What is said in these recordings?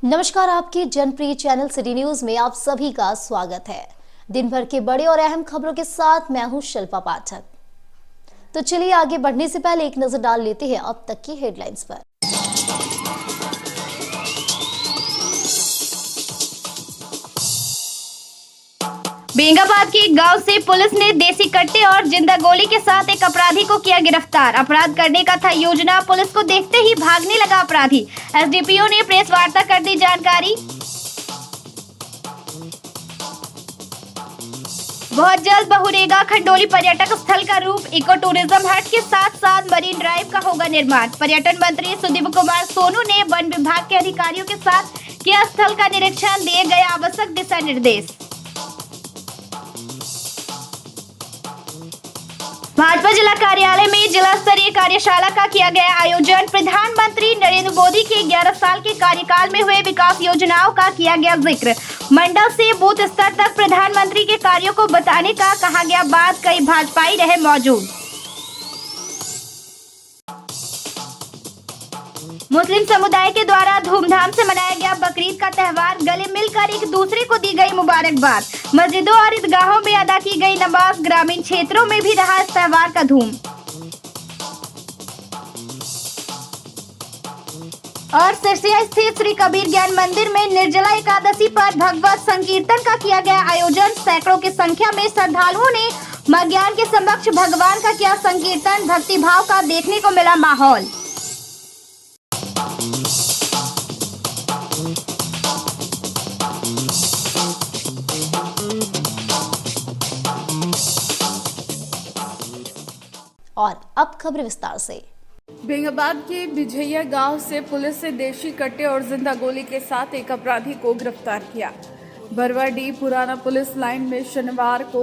नमस्कार, आपके जनप्रिय channel city news में आप सभी का स्वागत है। दिन भर के बड़े और अहम खबरों के साथ मैं हूं शिल्पा पाठक। तो चलिए आगे बढ़ने से पहले एक नजर डाल लेते हैं अब तक की हेडलाइंस पर। बेंगाबाद के एक गांव से पुलिस ने देसी कट्टे और जिंदा गोली के साथ एक अपराधी को किया गिरफ्तार। अपराध करने का था योजना, पुलिस को देखते ही भागने लगा अपराधी। एसडीपीओ ने प्रेस वार्ता कर दी जानकारी। बहुत जल्द बहुरेगा खंडोली पर्यटक स्थल का रूप। इको टूरिज्म हट के साथ साथ मरीन ड्राइव का होगा निर्माण। पर्यटन मंत्री सुदीप कुमार सोनू ने वन विभाग के अधिकारियों के साथ किया स्थल का निरीक्षण, दिए गए आवश्यक दिशा निर्देश। भाजपा जिला कार्यालय में जिला स्तरीय कार्यशाला का किया गया आयोजन। प्रधानमंत्री नरेंद्र मोदी के 11 साल के कार्यकाल में हुए विकास योजनाओं का किया गया जिक्र। मंडल से बूथ स्तर तक प्रधानमंत्री के कार्यों को बताने का कहा गया बात। कई भाजपाई रहे मौजूद। मुस्लिम समुदाय के द्वारा धूमधाम से मनाया गया बकरीद का त्यौहार। गले मिलकर एक दूसरे को दी गई मुबारकबाद। मस्जिदों और ईदगाहों में अदा की गई नमाज। ग्रामीण क्षेत्रों में भी रहा इस त्यौहार का धूम। और सिरसिया स्थित श्री कबीर ज्ञान मंदिर में निर्जला एकादशी पर भगवत संकीर्तन का किया गया आयोजन। सैकड़ों की संख्या में श्रद्धालुओं ने मां ज्ञान के समक्ष भगवान का किया संकीर्तन। भक्ति भाव का देखने को मिला माहौल। और अब खबर विस्तार से। बेंगाबाद के बिझैया गांव से पुलिस ने देशी कट्टे और जिंदा गोली के साथ एक अपराधी को गिरफ्तार किया। बरवाडीह पुराना पुलिस लाइन में शनिवार को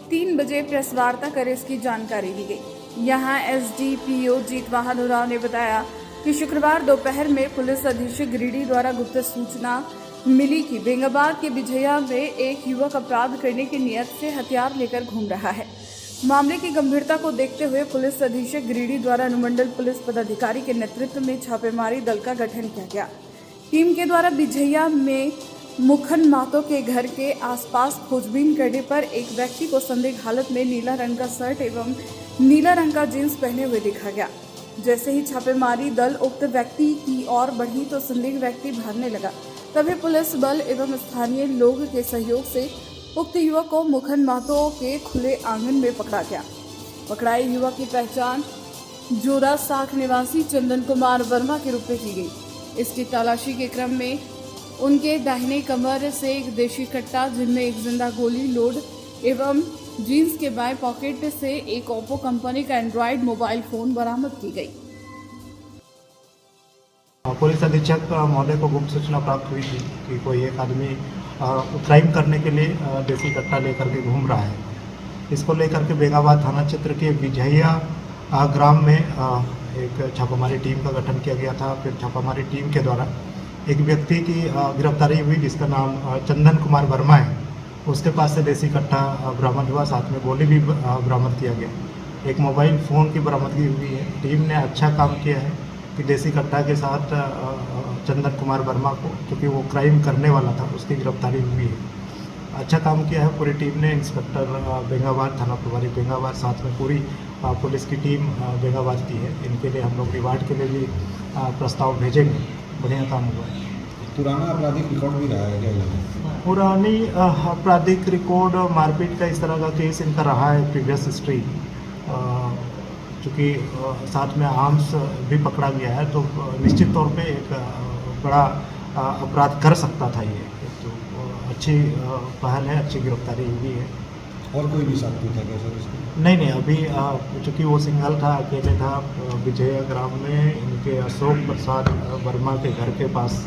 3 बजे प्रेस वार्ता कर इसकी जानकारी दी गई। यहां एसडीपीओ जीतवाहन उरांव ने बताया कि शुक्रवार दोपहर में पुलिस अधीक्षक गिरिडीह द्वारा गुप्त सूचना मिली कि बेंगाबाद के बिझैया में एक युवक अपराध करने की नियत से हथियार लेकर घूम रहा है। मामले की गंभीरता को देखते हुए पुलिस अधीक्षक गिरिडीह द्वारा अनुमंडल पुलिस पदाधिकारी के नेतृत्व में छापेमारी दल का गठन किया गया। टीम के द्वारा बिझैया में मुखन मातो के घर के आसपास खोजबीन करने पर एक व्यक्ति को संदिग्ध हालत में नीला रंग का शर्ट एवं नीला रंग का जींस पहने हुए देखा गया। जैसे ही छापेमारी दल उक्त व्यक्ति की ओर बढ़ी तो संदिग्ध व्यक्ति भागने लगा। तभी पुलिस बल एवं स्थानीय लोग के सहयोग से उक्त युवक को मुखन मातो के खुले आंगन में पकड़ा गया। पकड़ाए युवक की पहचान जोरा साख निवासी चंदन कुमार वर्मा के रूप में की गई। इसकी तलाशी के क्रम में उनके दाहिने कमर से एक देशी कट्टा जिनमें एक जिंदा गोली लोड एवं जीन्स के बाएं पॉकेट से एक ओप्पो कंपनी का एंड्रॉयड मोबाइल फोन बरामद की गई। पुलिस अधीक्षक महोदय को गुप्त सूचना प्राप्त हुई थी कि कोई एक आदमी क्राइम करने के लिए देसी कट्टा लेकर के घूम रहा है। इसको लेकर के बेंगाबाद थाना क्षेत्र के बिझैया ग्राम में एक छापामारी टीम का गठन किया गया था। फिर छापामारी टीम के द्वारा एक व्यक्ति की गिरफ्तारी हुई जिसका नाम चंदन कुमार वर्मा है। उसके पास से देसी कट्टा बरामद हुआ, साथ में गोली भी बरामद किया गया। एक मोबाइल फ़ोन की बरामदगी हुई है। टीम ने अच्छा काम किया है कि देसी कट्टा के साथ चंदन कुमार वर्मा को, क्योंकि वो क्राइम करने वाला था, उसकी गिरफ्तारी हुई है। अच्छा काम किया है पूरी टीम ने। इंस्पेक्टर बेंगाबाद, थाना प्रभारी बेंगाबाद, साथ में पूरी पुलिस की टीम बेंगाबाद की है। इनके लिए हम लोग रिवार्ड के लिए भी प्रस्ताव भेजेंगे। बढ़िया काम हुआ है। पुराना आपराधिक रिकॉर्ड भी रहा है क्या? पुरानी आपराधिक रिकॉर्ड, मारपीट का इस तरह का केस इनका रहा है, प्रीवियस हिस्ट्री। चूँकि साथ में आर्म्स भी पकड़ा गया है तो निश्चित तौर पे एक बड़ा अपराध कर सकता था ये। तो अच्छी पहल है, अच्छी गिरफ्तारी हुई है। और कोई भी साथी था क्या सर इसको? नहीं, अभी चूँकि वो सिंगल था, अकेले था। बिझैया ग्राम में इनके अशोक प्रसाद वर्मा के घर के पास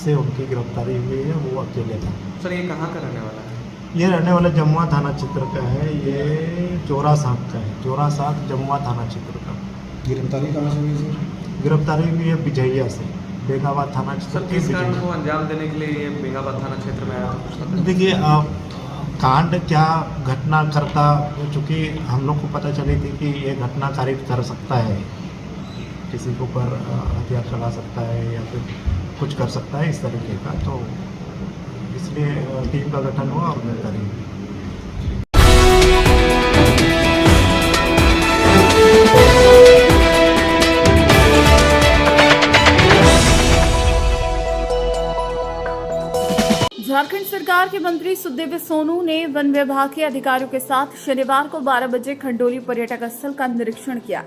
से उनकी गिरफ्तारी हुई है। वो अकेले था। सर ये कहाँ का रहने वाला है? ये रहने वाला जमुआ थाना क्षेत्र का है। ये जोरा साख का है, जोरा साख जमुआ थाना क्षेत्र का। गिरफ्तारी कहाँ से हुई सर? गिरफ्तारी हुई है बिझैया से, बेंगाबाद थाना क्षेत्र सर के किस कारण को बिझैया। अंजाम देने के लिए ये बेंगाबाद थाना क्षेत्र में आया था? देखिए, कांड क्या घटना करता, चूँकि हम लोग को पता चली थी कि ये घटना कारित कर सकता है, किसी के ऊपर हथियार चला सकता है या फिर कुछ कर सकता है इस तरीके का। तो इसलिए टीम का गठन हुआ और मैं करेंगे। झारखंड सरकार के मंत्री सुखदेव सोनू ने वन विभाग के अधिकारियों के साथ शनिवार को 12 बजे खंडोली पर्यटक स्थल का निरीक्षण किया।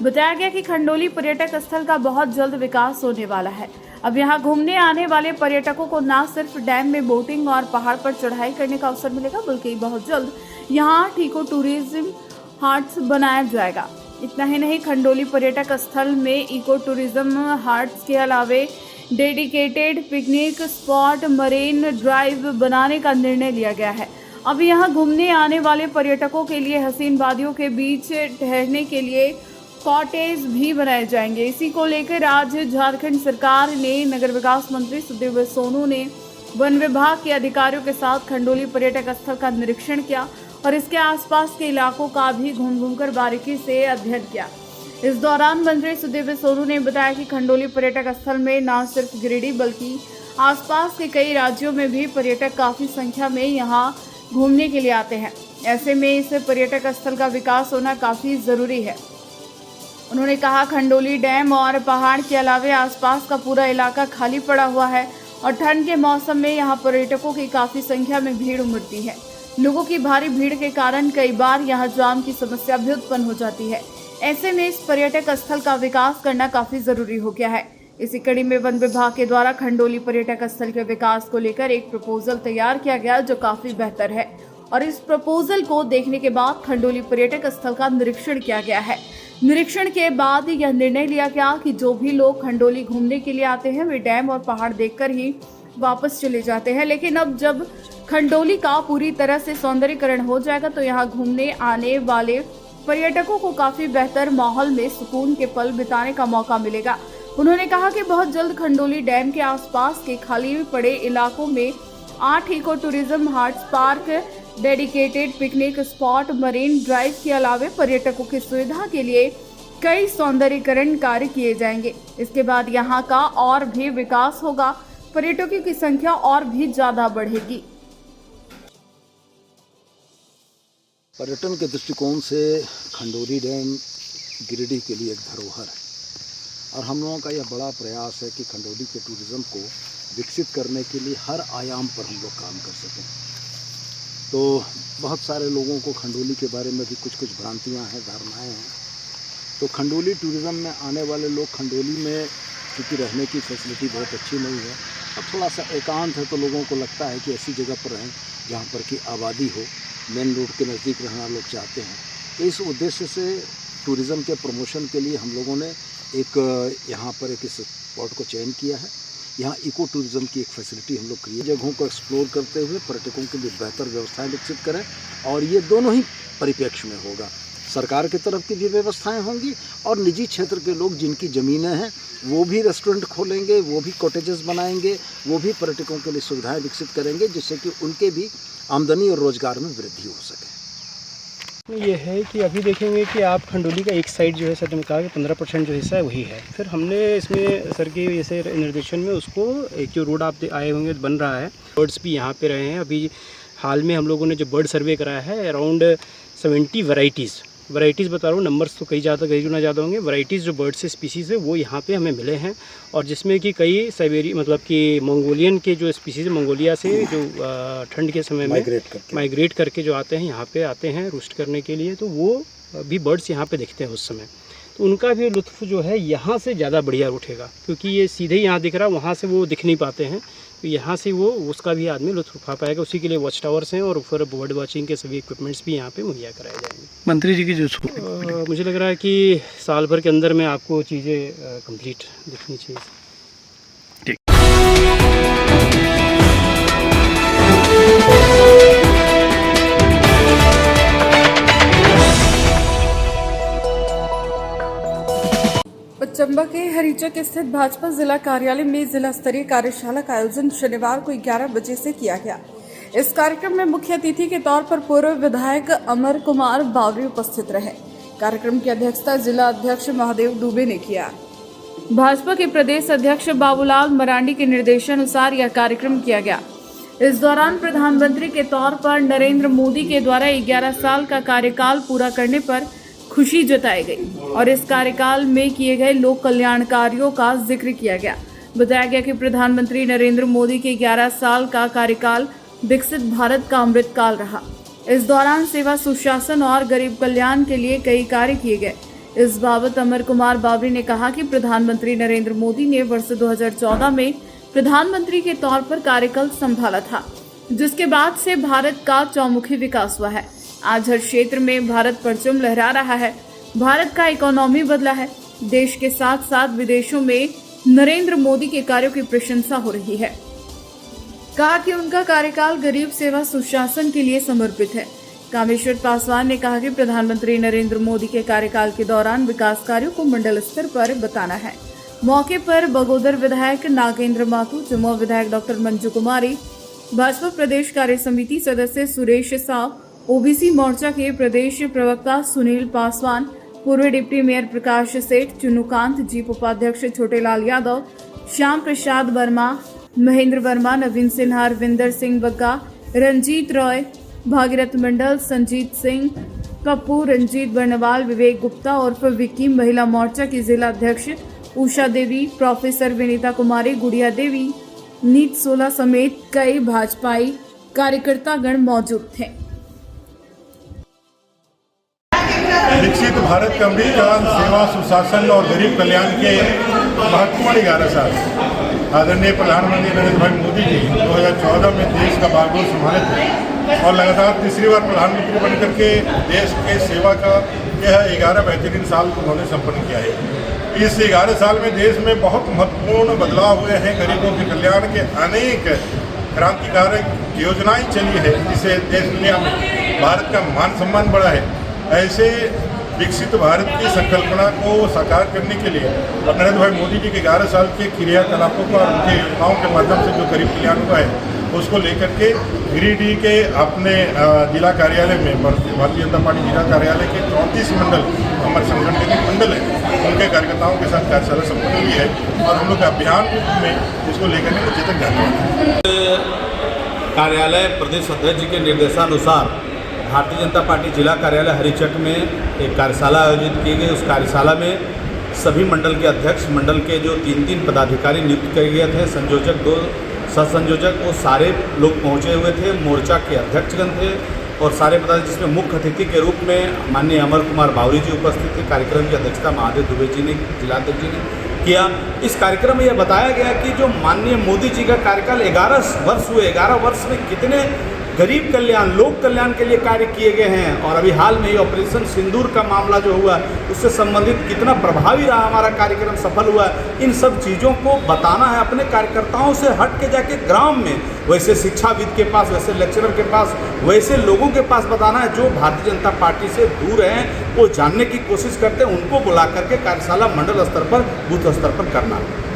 बताया गया कि खंडोली पर्यटक स्थल का बहुत जल्द विकास होने वाला है। अब यहां घूमने आने वाले पर्यटकों को न सिर्फ डैम में बोटिंग और पहाड़ पर चढ़ाई करने का अवसर मिलेगा, बल्कि बहुत जल्द यहां इको टूरिज्म हाट्स बनाया जाएगा। इतना ही नहीं, खंडोली पर्यटक स्थल में इको टूरिज्म हाट्स के अलावे dedicated picnic spot, Marine drive बनाने का निर्णय लिया गया है। अब यहां घूमने आने वाले पर्यटकों के लिए हसीन वादियों के बीच ठहरने के लिए कॉटेज भी बनाए जाएंगे। इसी को लेकर आज झारखंड सरकार ने नगर विकास मंत्री सुखदेव सोनू ने वन विभाग के अधिकारियों के साथ खंडोली पर्यटक स्थल का निरीक्षण किया और इसके आसपास के इलाकों का भी घूम-घूमकर बारीकी से अध्ययन किया। इस दौरान मंत्री सुखदेव सोनू ने बताया कि खंडोली पर्यटक स्थल में न सिर्फ गिरिडीह बल्कि आसपास के कई राज्यों में भी पर्यटक काफ़ी संख्या में यहां घूमने के लिए आते हैं। ऐसे में इस पर्यटक स्थल का विकास होना काफ़ी ज़रूरी है। उन्होंने कहा, खंडोली डैम और पहाड़ के अलावे आसपास का पूरा इलाका खाली पड़ा हुआ है और ठंड के मौसम में यहाँ पर्यटकों की काफ़ी संख्या में भीड़ उमड़ती है। लोगों की भारी भीड़ के कारण कई बार यहाँ जाम की समस्या भी उत्पन्न हो जाती है। ऐसे में इस पर्यटक स्थल का विकास करना काफी जरूरी हो गया है। इसी कड़ी में वन विभाग के द्वारा खंडोली पर्यटक स्थल के विकास को लेकर एक प्रपोजल तैयार किया गया जो काफी बेहतर है और इस प्रपोजल को देखने के बाद खंडोली पर्यटक स्थल का निरीक्षण किया गया है। निरीक्षण के बाद यह निर्णय लिया गया कि जो भी लोग खंडोली घूमने के लिए आते हैं वे डैम और पहाड़ देखकर ही वापस चले जाते हैं, लेकिन अब जब खंडोली का पूरी तरह से सौंदर्यीकरण हो जाएगा तो यहाँ घूमने आने वाले पर्यटकों को काफी बेहतर माहौल में सुकून के पल बिताने का मौका मिलेगा। उन्होंने कहा कि बहुत जल्द खंडोली डैम के आसपास के खाली पड़े इलाकों में 8 eco tourism huts, park, dedicated picnic spot, Marine Drive के अलावे पर्यटकों की सुविधा के लिए कई सौंदर्यीकरण कार्य किए जाएंगे। इसके बाद यहाँ का और भी विकास होगा, पर्यटकों की संख्या और भी ज्यादा बढ़ेगी। पर्यटन के दृष्टिकोण से खंडोली डैम गिरिडीह के लिए एक धरोहर है और हम लोगों का यह बड़ा प्रयास है कि खंडोली के टूरिज़्म को विकसित करने के लिए हर आयाम पर हम लोग काम कर सकें। तो बहुत सारे लोगों को खंडोली के बारे में भी कुछ भ्रांतियां हैं, धारणाएं हैं। तो खंडोली टूरिज़्म में आने वाले लोग खंडोली में क्योंकि रहने की फैसिलिटी बहुत अच्छी नहीं है और थोड़ा सा एकांत है, तो लोगों को लगता है कि ऐसी जगह पर रहें जहाँ पर कि आबादी हो, मेन रोड के नज़दीक रहना लोग चाहते हैं। तो इस उद्देश्य से टूरिज़्म के प्रमोशन के लिए हम लोगों ने एक यहाँ पर एक स्पॉट को चयन किया है। यहाँ इको टूरिज़्म की एक फैसिलिटी हम लोग क्रिएट जगहों को एक्सप्लोर करते हुए पर्यटकों के लिए बेहतर व्यवस्थाएं विकसित करें और ये दोनों ही परिप्रेक्ष्य में होगा। सरकार की तरफ की भी व्यवस्थाएं होंगी और निजी क्षेत्र के लोग जिनकी ज़मीनें हैं वो भी रेस्टोरेंट खोलेंगे, वो भी कॉटेजेस बनाएंगे, वो भी पर्यटकों के लिए सुविधाएं विकसित करेंगे जिससे कि उनके भी आमदनी और रोजगार में वृद्धि हो सके। ये है कि अभी देखेंगे कि आप खंडोली का एक साइड जो है सर ने कहा कि 15% जो हिस्सा है वही है। फिर हमने इसमें सर के जैसे निर्देशन में उसको एक जो रोड आप आए होंगे बन रहा है, बर्ड्स भी यहाँ पे रहे हैं। अभी हाल में हम लोगों ने जो बर्ड सर्वे कराया है अराउंड 70 वैरायटीज़ बता रहा हूँ, नंबर्स तो कई गुना ज़्यादा होंगे। वैरायटीज़ जो बर्ड से स्पीसीज़ है वो यहाँ पे हमें मिले हैं और जिसमें कि कई साइबेरी मतलब कि मंगोलियन के जो स्पीसीज़ मंगोलिया से जो ठंड के समय में माइग्रेट करके जो आते हैं यहाँ पे आते हैं रूस्ट करने के लिए, तो वो भी बर्ड्स यहाँ पे दिखते हैं उस समय। तो उनका भी लुत्फ़ जो है यहाँ से ज़्यादा बढ़िया उठेगा क्योंकि ये सीधे ही यहाँ दिख रहा है, वहाँ से वो दिख नहीं पाते हैं। तो यहाँ से वो उसका भी आदमी लुत्फ़ उठा पाएगा। उसी के लिए वॉच टावर्स हैं और फिर बर्ड वॉचिंग के सभी इक्विपमेंट्स भी यहाँ पे मुहैया कराए जाएंगे। मंत्री जी की जो मुझे लग रहा है कि साल भर के अंदर में आपको चीज़ें कंप्लीट दिखनी चाहिए। चंबा के हरिचक स्थित भाजपा जिला कार्यालय में जिला स्तरीय कार्यशाला का आयोजन शनिवार को 11 बजे से किया गया। इस कार्यक्रम में मुख्य अतिथि के तौर पर पूर्व विधायक अमर कुमार बावरी उपस्थित रहे। कार्यक्रम की अध्यक्षता जिला अध्यक्ष महादेव दुबे ने किया। भाजपा के प्रदेश अध्यक्ष बाबूलाल मरांडी के निर्देशानुसार यह कार्यक्रम किया गया। इस दौरान प्रधानमंत्री के तौर पर नरेंद्र मोदी के द्वारा 11 साल का कार्यकाल पूरा करने पर खुशी जताई गई और इस कार्यकाल में किए गए लोक कल्याण कार्यों का जिक्र किया गया। बताया गया कि प्रधानमंत्री नरेंद्र मोदी के 11 साल का कार्यकाल विकसित भारत का अमृत काल रहा। इस दौरान सेवा, सुशासन और गरीब कल्याण के लिए कई कार्य किए गए। इस बाबत अमर कुमार बावरी ने कहा कि प्रधानमंत्री नरेंद्र मोदी ने वर्ष 2014 में प्रधानमंत्री के तौर पर कार्यकाल संभाला था, जिसके बाद से भारत का चौमुखी विकास हुआ है। आज हर क्षेत्र में भारत परचम लहरा रहा है। भारत का इकोनॉमी बदला है। देश के साथ साथ विदेशों में नरेंद्र मोदी के कार्यों की प्रशंसा हो रही है। कहा कि उनका कार्यकाल गरीब, सेवा, सुशासन के लिए समर्पित है। कामेश्वर पासवान ने कहा कि प्रधानमंत्री नरेंद्र मोदी के कार्यकाल के दौरान विकास कार्यों को मंडल स्तर पर बताना है। मौके पर बगोदर विधायक नागेंद्र माथुर, जमुआ विधायक डॉक्टर मंजू कुमारी, भाजपा प्रदेश कार्य समिति सदस्य सुरेश साव, ओबीसी मोर्चा के प्रदेश प्रवक्ता सुनील पासवान, पूर्व डिप्टी मेयर प्रकाश सेठ, चुनुकांत, जीप उपाध्यक्ष छोटेलाल यादव, श्याम प्रसाद वर्मा, महेंद्र वर्मा, नवीन सिन्हा, रविंदर सिंह बग्गा, रंजीत रॉय, भागीरथ मंडल, संजीत सिंह कपूर, रंजीत बर्नवाल, विवेक गुप्ता उर्फ विक्की, महिला मोर्चा की जिला अध्यक्ष उषा देवी, प्रोफेसर विनीता कुमारी, गुड़िया देवी, नीत 16 समेत कई भाजपाई कार्यकर्तागण मौजूद थे। विकसित भारत का अमृत काल, सेवा, सुशासन और गरीब कल्याण के महत्वपूर्ण 11 साल आदरणीय प्रधानमंत्री नरेंद्र भाई मोदी जी 2014 में देश का बागडोर संभाले थे और लगातार तीसरी बार प्रधानमंत्री बनकर के देश के सेवा का यह 11 बेहतरीन साल उन्होंने संपन्न किया है। इस 11 साल में देश में बहुत महत्वपूर्ण बदलाव हुए हैं। गरीबों के कल्याण के अनेक क्रांतिकारक योजनाएं चली है, जिससे देश दुनिया में भारत का मान सम्मान बढ़ा है। ऐसे विकसित भारत की संकल्पना को साकार करने के लिए और नरेंद्र भाई मोदी जी के 11 साल के क्रियाकलापों को और उनके योजनाओं के माध्यम से जो गरीब कल्याण हुआ है उसको लेकर के गिरिडीह के अपने जिला कार्यालय में भारतीय जनता पार्टी जिला कार्यालय के 34 मंडल हमारे संगठन के मंडल हैं, उनके कार्यकर्ताओं के साथ कार्यशाला संपन्न हुई है और हम लोग अभियान में इसको लेकर के नीचे तक जाते हैं। कार्यालय प्रदेश अध्यक्ष जी के निर्देशानुसार भारतीय जनता पार्टी जिला कार्यालय हरिचक में एक कार्यशाला आयोजित की गई। उस कार्यशाला में सभी मंडल के अध्यक्ष, मंडल के जो 3 पदाधिकारी नियुक्त किए गए थे, संयोजक, 2 सह-संयोजक, वो सारे लोग पहुंचे हुए थे। मोर्चा के अध्यक्षगण थे और सारे पदाधिकारी, जिसमें मुख्य अतिथि के रूप में माननीय अमर कुमार बावरी जी उपस्थित थे। कार्यक्रम की अध्यक्षता महादेव दुबे जी ने, जिलाध्यक्ष जी ने किया। इस कार्यक्रम में यह बताया गया कि जो माननीय मोदी जी का कार्यकाल 11 वर्ष हुए, 11 वर्ष में कितने गरीब कल्याण, लोक कल्याण के लिए कार्य किए गए हैं और अभी हाल में ये ऑपरेशन सिंदूर का मामला जो हुआ उससे संबंधित कितना प्रभावी रहा हमारा कार्यक्रम, सफल हुआ। इन सब चीज़ों को बताना है, अपने कार्यकर्ताओं से हट के जाके ग्राम में, वैसे शिक्षाविद के पास, वैसे लेक्चरर के पास, वैसे लोगों के पास बताना है जो भारतीय जनता पार्टी से दूर हैं, वो जानने की कोशिश करते हैं, उनको बुला करके कार्यशाला मंडल स्तर पर, बूथ स्तर पर करना है।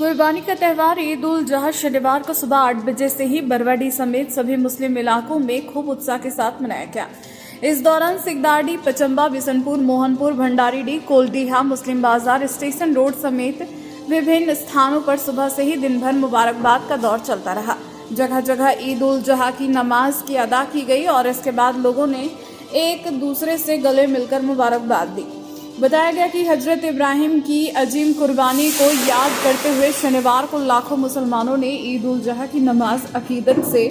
कुर्बानी का त्यौहार ईद उल जुहा शनिवार को सुबह 8 बजे से ही बरवाडीह समेत सभी मुस्लिम इलाकों में खूब उत्साह के साथ मनाया गया। इस दौरान सिकदाड़ी, पचम्बा, बिशनपुर, मोहनपुर, भंडारीडीह, कोलडीहा, मुस्लिम बाजार, स्टेशन रोड समेत विभिन्न स्थानों पर सुबह से ही दिन भर मुबारकबाद का दौर चलता रहा। जगह जगह ईद उल जुहा की नमाज की अदा की गई और इसके बाद लोगों ने एक दूसरे से गले मिलकर मुबारकबाद दी। बताया गया कि हजरत इब्राहिम की अजीम कुर्बानी को याद करते हुए शनिवार को लाखों मुसलमानों ने ईद उल जुहा की नमाज अकीदत से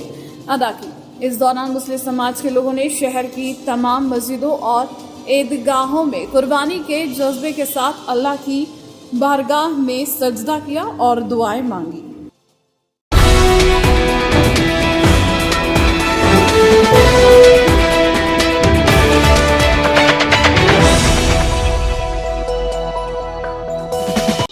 अदा की। इस दौरान मुस्लिम समाज के लोगों ने शहर की तमाम मस्जिदों और ईदगाहों में कुर्बानी के जज्बे के साथ अल्लाह की बारगाह में सजदा किया और दुआएं मांगी।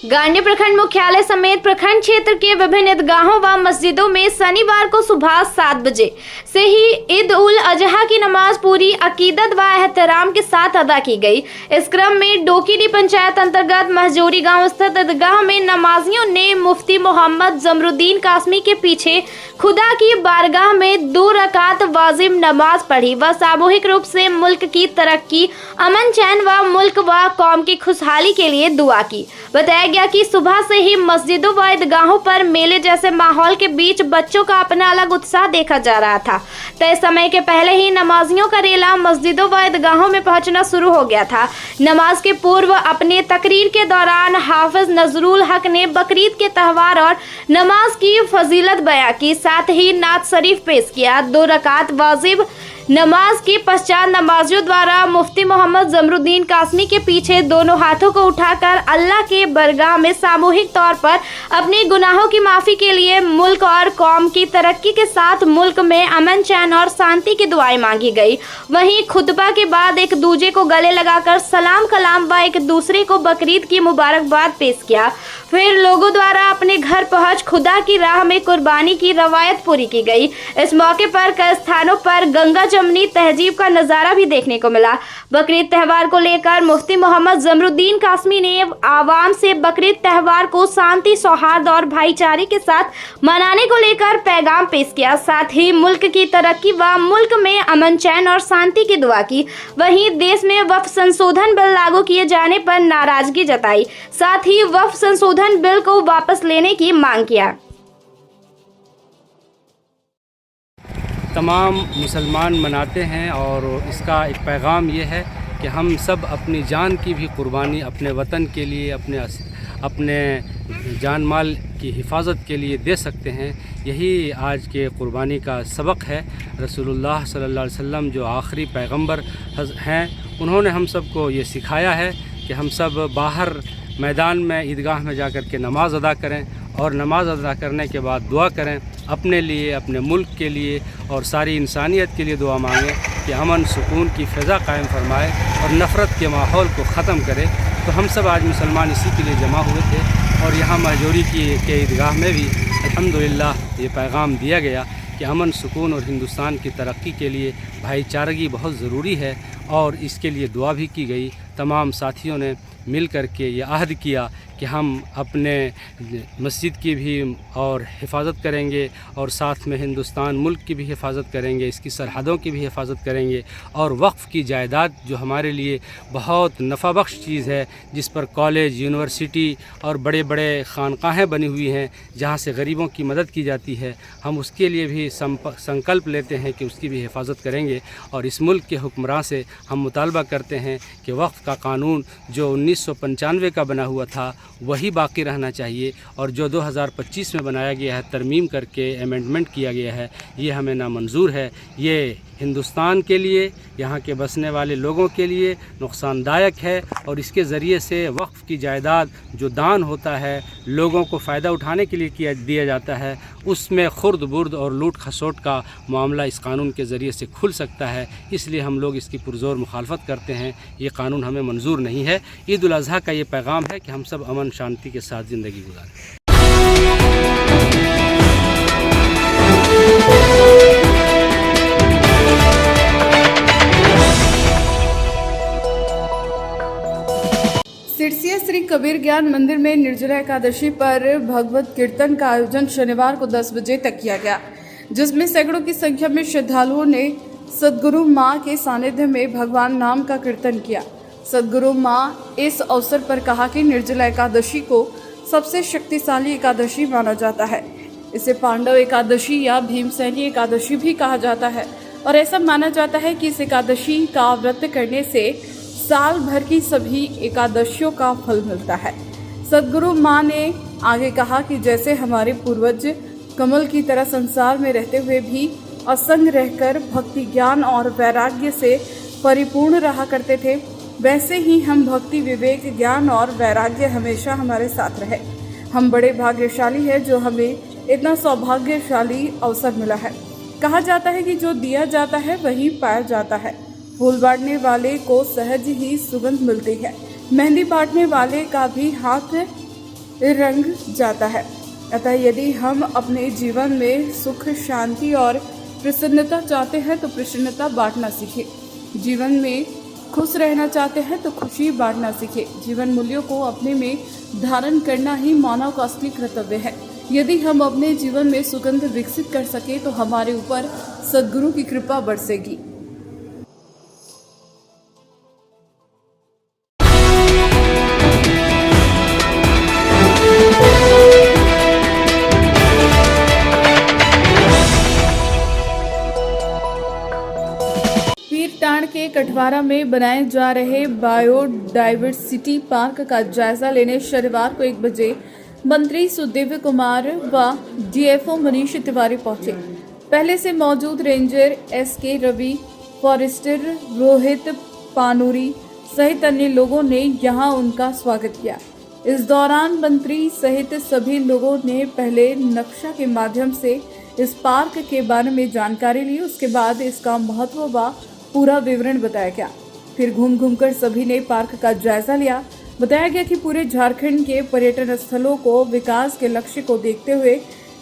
गाय पांड्य प्रखंड मुख्यालय समेत प्रखंड क्षेत्र के विभिन्न ईदगाहों व मस्जिदों में शनिवार को सुबह 7 बजे से ही ईद उल अजहा की नमाज पूरी अकीदत व एहतराम के साथ अदा की गई। इस क्रम में डोकीडी पंचायत अंतर्गत महजूरी गांव स्थित ईदगाह में नमाजियों ने मुफ्ती मोहम्मद जमरुद्दीन कासमी के पीछे खुदा की बारगाह में 2 रकात वाजिब नमाज पढ़ी व सामूहिक रूप से मुल्क की तरक्की, अमन चैन व मुल्क व कौम की खुशहाली के लिए दुआ की। बताया गया कि सुबह से ही मस्जिदों व ईदगाहों पर मेले जैसे माहौल के बीच बच्चों का अपना अलग उत्साह देखा जा रहा था। तय समय के पहले ही नमाजियों का रेला मस्जिदों व ईदगाहों में पहुंचना शुरू हो गया था। नमाज के पूर्व अपने तकरीर के दौरान हाफिज नजरुल हक ने बकरीद के त्यौहार और नमाज की फजीलत बयां की, साथ ही नात शरीफ पेश किया। 2 रकात वाजिब नमाज के पश्चात नमाजियों द्वारा मुफ्ती मोहम्मद जमरुद्दीन कासमी के पीछे दोनों हाथों को उठाकर अल्लाह के बरगाह में सामूहिक तौर पर अपने गुनाहों की माफ़ी के लिए मुल्क और कौम की तरक्की के साथ मुल्क में अमन चैन और शांति की दुआएं मांगी गई। वहीं खुतबा के बाद एक दूजे को गले लगाकर सलाम कलाम व एक दूसरे को बकरीद की मुबारकबाद पेश किया। फिर लोगों द्वारा अपने घर पहुंच खुदा की राह में कुर्बानी की रवायत पूरी की गई। इस मौके पर कई स्थानों पर गंगा जमनी तहजीब का नज़ारा भी देखने को मिला। बकरीद त्यौहार को लेकर मुफ्ती मोहम्मद जमरुद्दीन कासमी ने आवाम से बकरीद त्यौहार को शांति, सौहार्द और भाईचारे के साथ मनाने को लेकर पैगाम पेश किया। साथ ही मुल्क की तरक्की व मुल्क में अमन चैन और शांति की दुआ की। वहीं देश में वक्फ संशोधन बिल लागू किए जाने पर नाराजगी जताई। साथ ही वक्फ संशोधन बिल को वापस लेने की मांग किया। तमाम मुसलमान मनाते हैं और इसका एक पैगाम ये है कि हम सब अपनी जान की भी कुर्बानी अपने वतन के लिए, अपने जान माल की हिफाजत के लिए दे सकते हैं। यही आज के कुर्बानी का सबक है। रसूलुल्लाह सल्लल्लाहु अलैहि वसल्लम जो आखिरी पैगंबर हैं, उन्होंने हम सब को ये सिखाया है कि हम सब बाहर मैदान में ईदगाह में जाकर के नमाज़ अदा करें और नमाज़ अदा करने के बाद दुआ करें अपने लिए, अपने मुल्क के लिए और सारी इंसानियत के लिए दुआ मांगें कि अमन सुकून की फ़िज़ा कायम फरमाए और नफ़रत के माहौल को ख़त्म करे। तो हम सब आज मुसलमान इसी के लिए जमा हुए थे और यहाँ महजूरी के ईदगाह में भी अल्हम्दुलिल्लाह ये पैगाम दिया गया कि अमन सुकून और हिंदुस्तान की तरक्की के लिए भाईचारगी बहुत ज़रूरी है और इसके लिए दुआ भी की गई। तमाम साथियों ने मिल कर के ये अहद किया कि हम अपने मस्जिद की भी और हिफाजत करेंगे और साथ में हिंदुस्तान मुल्क की भी हिफाजत करेंगे, इसकी सरहदों की भी हिफाजत करेंगे और वक्फ़ की जायदाद जो हमारे लिए बहुत नफ़ा बख्श चीज़ है, जिस पर कॉलेज, यूनिवर्सिटी और बड़े बड़े खानकाहें बनी हुई हैं जहाँ से गरीबों की मदद की जाती है, हम उसके लिए भी संकल्प लेते हैं कि उसकी भी हिफाजत करेंगे। और इस मुल्क के हुक्मरान से हम मुतालबा करते हैं कि वक्फ़ का कानून जो 1995 का बना हुआ था वही बाकी रहना चाहिए और जो 2025 में बनाया गया है, तरमीम करके अमेंडमेंट किया गया है, ये हमें नामंजूर है। ये हिंदुस्तान के लिए, यहाँ के बसने वाले लोगों के लिए नुकसानदायक है और इसके ज़रिए से वक्फ़ की जायदाद जो दान होता है, लोगों को फ़ायदा उठाने के लिए दिया जाता है, उसमें खुर्द बुर्द और लूट खसोट का मामला इस कानून के ज़रिए से खुल सकता है। इसलिए हम लोग इसकी पुरज़ोर मुखालफत करते हैं। ये कानून हमें मंजूर नहीं है। ईद उल अज़हा का ये पैगाम है कि हम सब अमन शांति के साथ ज़िंदगी गुजारें। सिरसिया श्री कबीर ज्ञान मंदिर में निर्जला एकादशी पर भगवत कीर्तन का आयोजन शनिवार को 10 बजे तक किया गया, जिसमें सैकड़ों की संख्या में श्रद्धालुओं ने सदगुरु माँ के सानिध्य में भगवान नाम का कीर्तन किया। सदगुरु माँ इस अवसर पर कहा कि निर्जला एकादशी को सबसे शक्तिशाली एकादशी माना जाता है। इसे पांडव एकादशी या भीमसेनी एकादशी भी कहा जाता है और ऐसा माना जाता है कि इस एकादशी का व्रत करने से साल भर की सभी एकादशियों का फल मिलता है। सदगुरु माँ ने आगे कहा कि जैसे हमारे पूर्वज कमल की तरह संसार में रहते हुए भी असंग रहकर भक्ति, ज्ञान और वैराग्य से परिपूर्ण रहा करते थे, वैसे ही हम भक्ति, विवेक, ज्ञान और वैराग्य हमेशा हमारे साथ रहे। हम बड़े भाग्यशाली हैं जो हमें इतना सौभाग्यशाली अवसर मिला है। कहा जाता है कि जो दिया जाता है वही पाया जाता है। फूल बांटने वाले को सहज ही सुगंध मिलती है। मेहंदी बांटने वाले का भी हाथ रंग जाता है। अतः यदि हम अपने जीवन में सुख, शांति और प्रसन्नता चाहते हैं तो प्रसन्नता बांटना सीखें। जीवन में खुश रहना चाहते हैं तो खुशी बांटना सीखें। जीवन मूल्यों को अपने में धारण करना ही मानव का असली कर्तव्य है। यदि हम अपने जीवन में सुगंध विकसित कर सके तो हमारे ऊपर सद्गुरु की कृपा बरसेगी। पीरटांड के कठवारा में बनाए जा रहे बायोडाइवर्सिटी पार्क का जायजा लेने शनिवार को 1 बजे मंत्री सुदेव कुमार व डीएफओ मनीष तिवारी पहुंचे। पहले से मौजूद ranger S K Ravi, forester Rohit Panuri सहित अन्य लोगों ने यहां उनका स्वागत किया। इस दौरान मंत्री सहित सभी लोगों ने पहले नक्शा के माध्यम से इस पार्क के बारे में जानकारी ली। उसके बाद इसका महत्व व पूरा विवरण बताया गया। फिर घूम कर सभी ने पार्क का जायजा लिया। बताया गया कि पूरे झारखंड के पर्यटन स्थलों को विकास के लक्ष्य को देखते हुए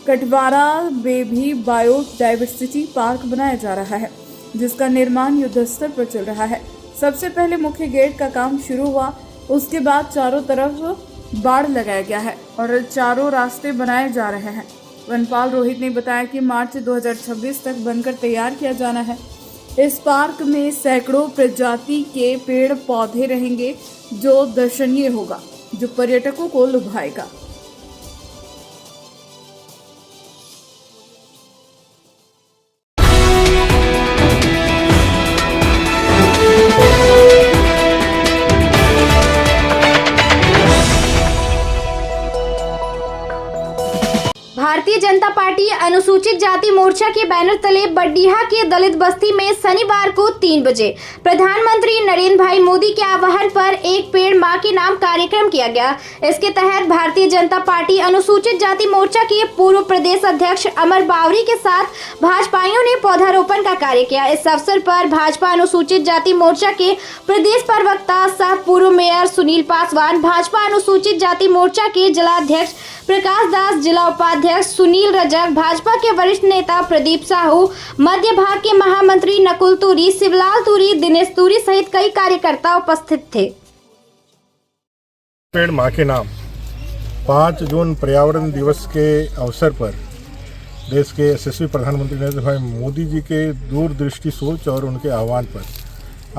कटवारा में भी बायोडाइवर्सिटी पार्क बनाया जा रहा है, जिसका निर्माण युद्ध स्तर पर चल रहा है। सबसे पहले मुख्य गेट का काम शुरू हुआ, उसके बाद चारों तरफ बाड़ लगाया गया है और चारों रास्ते बनाए जा रहे हैं। वनपाल रोहित ने बताया कि मार्च 2026 तक बनकर तैयार किया जाना है। इस पार्क में सैकड़ों प्रजाति के पेड़ पौधे रहेंगे जो दर्शनीय होगा, जो पर्यटकों को लुभाएगा। भारतीय जनता पार्टी अनुसूचित जाति मोर्चा के बैनर तले बड्डीहा के दलित बस्ती में शनिवार को 3 बजे प्रधानमंत्री नरेंद्र भाई मोदी के आह्वान पर एक पेड़ मां के नाम कार्यक्रम किया गया। इसके तहत भारतीय जनता पार्टी अनुसूचित जाति मोर्चा के पूर्व प्रदेश अध्यक्ष अमर बावरी के साथ भाजपाइयों ने पौधारोपण का कार्य किया। इस अवसर पर भाजपा अनुसूचित जाति मोर्चा के प्रदेश प्रवक्ता सह पूर्व मेयर सुनील पासवान, भाजपा अनुसूचित जाति मोर्चा के जिलाध्यक्ष प्रकाश दास, जिला उपाध्यक्ष सुनील रजक, भाजपा के वरिष्ठ नेता प्रदीप साहू, मध्य भाग के महामंत्री नकुल तूरी, शिवलाल तूरी, दिनेश तूरी सहित कई कार्यकर्ता उपस्थित थे। पेड़ मां के नाम 5 जून पर्यावरण दिवस के अवसर पर देश के यशस्वी प्रधानमंत्री नरेंद्र भाई मोदी जी के दूरदृष्टि सोच और उनके आह्वान पर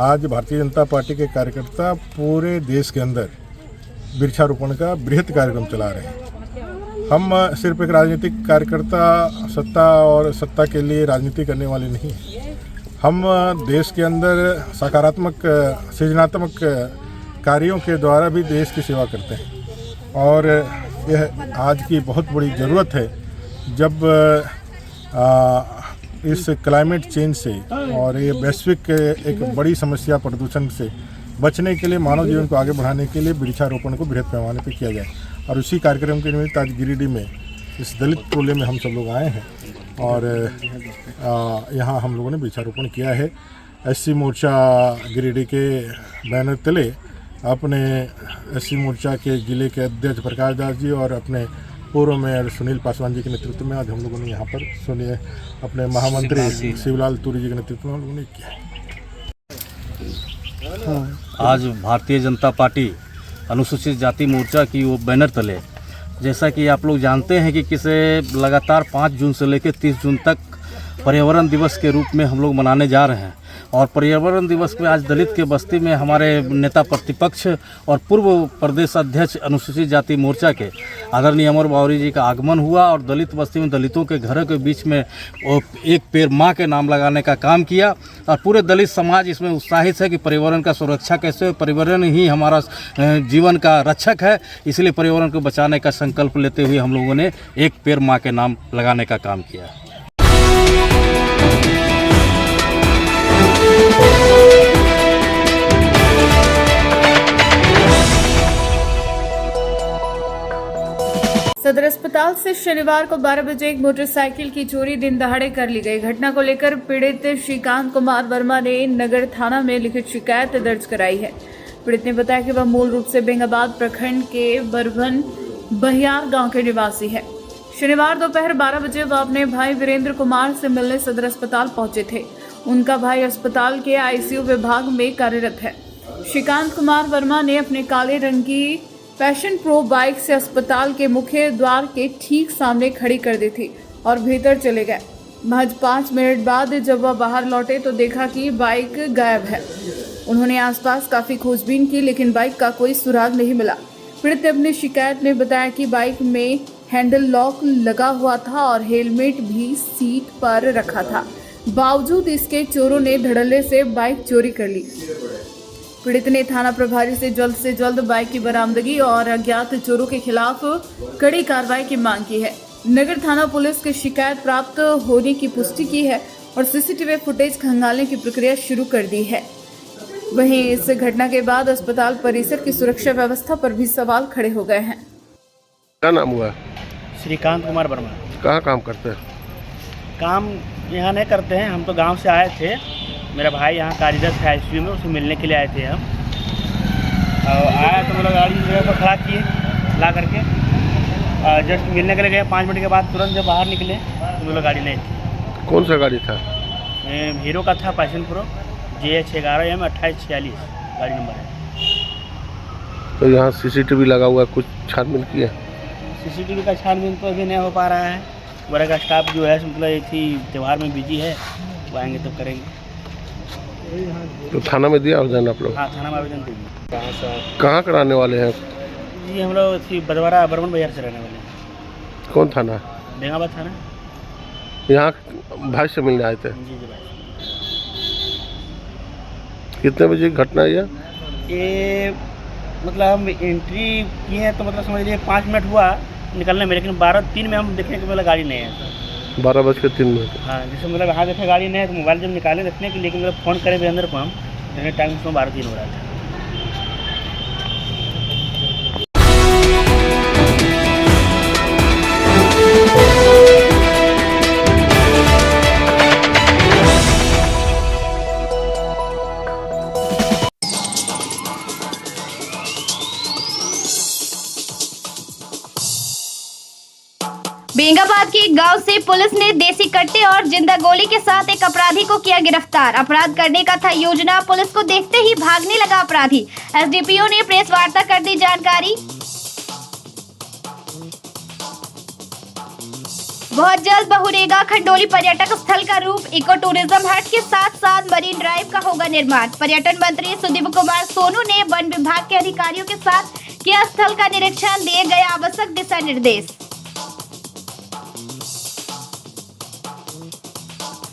आज भारतीय जनता पार्टी के कार्यकर्ता पूरे देश के अंदर वृक्षारोपण का बृहत कार्यक्रम चला रहे हैं। हम सिर्फ एक राजनीतिक कार्यकर्ता सत्ता के लिए राजनीति करने वाले नहीं हैं। हम देश के अंदर सकारात्मक सृजनात्मक कार्यों के द्वारा भी देश की सेवा करते हैं और यह आज की बहुत बड़ी ज़रूरत है जब इस क्लाइमेट चेंज से और ये वैश्विक एक बड़ी समस्या प्रदूषण से बचने के लिए, मानव जीवन को आगे बढ़ाने के लिए वृक्षारोपण को बृहत पैमाने पर किया जाए। और उसी कार्यक्रम के निमित्त आज गिरिडीह में इस दलित टोले में हम सब लोग आए हैं और यहाँ हम लोगों ने वृक्षारोपण किया है। एससी मोर्चा गिरिडीह के बैनर तले अपने एससी मोर्चा के जिले के अध्यक्ष प्रकाश दास जी और अपने पूर्व मेयर सुनील पासवान जी के नेतृत्व में आज हम लोगों ने यहाँ पर सुनिए अपने महामंत्री शिवलाल तूरी जी के नेतृत्व में हम लोगों ने किया। आज भारतीय जनता पार्टी अनुसूचित जाति मोर्चा की वो बैनर तले, जैसा कि आप लोग जानते हैं कि किसे लगातार 5 जून से लेकर 30 जून तक पर्यावरण दिवस के रूप में हम लोग मनाने जा रहे हैं। और पर्यावरण दिवस में आज दलित के बस्ती में हमारे नेता प्रतिपक्ष और पूर्व प्रदेश अध्यक्ष अनुसूचित जाति मोर्चा के आदरणीय अमर बावरी जी का आगमन हुआ और दलित बस्ती में दलितों के घरों के बीच में एक पेड़ मां के नाम लगाने का काम किया। और पूरे दलित समाज इसमें उत्साहित है कि पर्यावरण का सुरक्षा कैसे हो, पर्यावरण ही हमारा जीवन का रक्षक है, इसलिए पर्यावरण को बचाने का संकल्प लेते हुए हम लोगों ने एक पेड़ मां के नाम लगाने का काम किया। सदर अस्पताल से शनिवार को 12 बजे एक मोटरसाइकिल की चोरी दिन दहाड़े कर ली गई। घटना को लेकर पीड़ित श्रीकांत कुमार वर्मा ने नगर थाना में लिखित शिकायत दर्ज कराई है। पीड़ित ने बताया कि वह मूल रूप से बेंगाबाद प्रखंड के बरवन बहियार गांव के निवासी है। शनिवार दोपहर 12 बजे वह अपने भाई वीरेंद्र कुमार से मिलने सदर अस्पताल पहुंचे थे। उनका भाई अस्पताल के आईसीयू विभाग में कार्यरत है। श्रीकांत कुमार वर्मा ने अपने काले रंग की पैशन प्रो बाइक से अस्पताल के मुख्य द्वार के ठीक सामने खड़ी कर दी थी और भीतर चले गए। महज 5 मिनट बाद जब वह बाहर लौटे तो देखा कि बाइक गायब है। उन्होंने आसपास काफी खोजबीन की, लेकिन बाइक का कोई सुराग नहीं मिला। पीड़ित ने अपनी शिकायत में बताया कि बाइक में हैंडल लॉक लगा हुआ था और हेलमेट भी सीट पर रखा था। बावजूद इसके चोरों ने धड़ल्ले से बाइक चोरी कर ली। पीड़ित ने थाना प्रभारी से जल्द बाइक की बरामदगी और अज्ञात चोरों के खिलाफ कड़ी कार्रवाई की मांग की है। नगर थाना पुलिस की शिकायत प्राप्त होने की पुष्टि की है और सीसीटीवी फुटेज खंगालने की प्रक्रिया शुरू कर दी है। वहीं इस घटना के बाद अस्पताल परिसर की सुरक्षा व्यवस्था पर भी सवाल खड़े हो गए हैं। क्या नाम हुआ? श्रीकांत कुमार वर्मा। कहाँ काम करते हैं? काम यहाँ नहीं करते हैं, हम तो गांव से आए थे। मेरा भाई यहाँ कार्यरत है आईसीयू में, उसे मिलने के लिए आए थे हम। और आया तो मेरा गाड़ी जगह पर खड़ा किए ला करके, जस्ट मिलने के लिए गए। 5 मिनट के बाद तुरंत जब बाहर निकले तो मेरा गाड़ी नहीं थी। कौन सा गाड़ी था? हीरो का था, पैशन प्रो JH11M 2846 गाड़ी नंबर है। तो यहाँ सीसीटीवी लगा हुआ है, कुछ छानबीन किया? सीसीटीवी का छानबीन तो अभी नहीं हो पा रहा है। बड़ा का स्टाफ जो है मतलब एक ही त्यौहार में बिजी है, वो आएंगे तब करेंगे। तो थाना में दिया आवेदन आप लोग? हाँ, थाना में आवेदन दीजिए। कहाँ कराने वाले हैं? जी हम लोग बदवारा बर्मन बाजार से रहने वाले हैं। कौन थाना? बेंगाबाद थाना। यहाँ भाई से मिलने आए थे? जी भाई। कितने बजे की घटना है ये मतलब हम एंट्री किए हैं तो मतलब समझ लीजिए 5 मिनट हुआ निकलने में, लेकिन 12:03 में हम देखने के मतलब गाड़ी नहीं है। 12:03। हाँ, जैसे मतलब यहाँ देखे गाड़ी नहीं है तो मोबाइल जब निकाले देखने के, लेकिन मतलब फ़ोन करे वीरेंद्र को हम देखने टाइम उसमें 12:03 हो रहा था। बेंगाबाद के एक गांव से पुलिस ने देसी कट्टे और जिंदा गोली के साथ एक अपराधी को किया गिरफ्तार। अपराध करने का था योजना, पुलिस को देखते ही भागने लगा अपराधी। एसडीपीओ ने प्रेस वार्ता कर दी जानकारी। बहुत जल्द बहुरेगा खंडोली पर्यटक स्थल का रूप। इको टूरिज्म हट के साथ साथ मरीन ड्राइव का होगा निर्माण। पर्यटन मंत्री सुदीप कुमार सोनू ने वन विभाग के अधिकारियों के साथ किया स्थल का निरीक्षण, दिए गए आवश्यक दिशा निर्देश।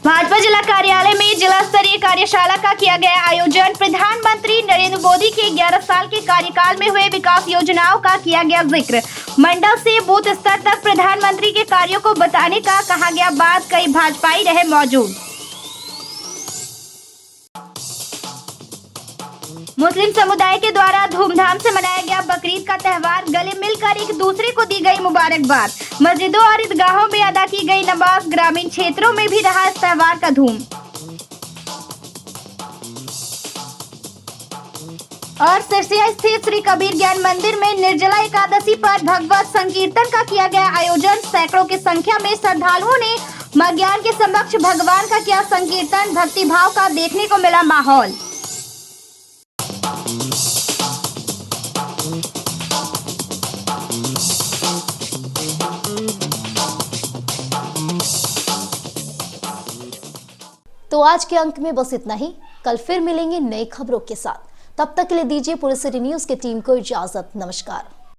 भाजपा जिला कार्यालय में जिला स्तरीय कार्यशाला का किया गया आयोजन। प्रधानमंत्री नरेंद्र मोदी के 11 साल के कार्यकाल में हुए विकास योजनाओं का किया गया जिक्र। मंडल से बूथ स्तर तक प्रधानमंत्री के कार्यों को बताने का कहा गया बात। कई भाजपाई रहे मौजूद। मुस्लिम समुदाय के द्वारा धूमधाम से मनाया गया बकरीद का त्यौहार। गले मिलकर एक दूसरे को दी गई मुबारकबाद। मस्जिदों और ईदगाहों में अदा की गई नमाज। ग्रामीण क्षेत्रों में भी रहा इस त्यौहार का धूम। और सिरसिया स्थित श्री कबीर ज्ञान मंदिर में निर्जला एकादशी पर भगवत संकीर्तन का किया गया आयोजन। सैकड़ों की संख्या में श्रद्धालुओं ने मां ज्ञान के समक्ष भगवान का किया संकीर्तन। भक्ति भाव का देखने को मिला माहौल। तो आज के अंक में बस इतना ही। कल फिर मिलेंगे नई खबरों के साथ। तब तक के लिए दीजिए पूरे सिटी न्यूज की टीम को इजाजत। नमस्कार।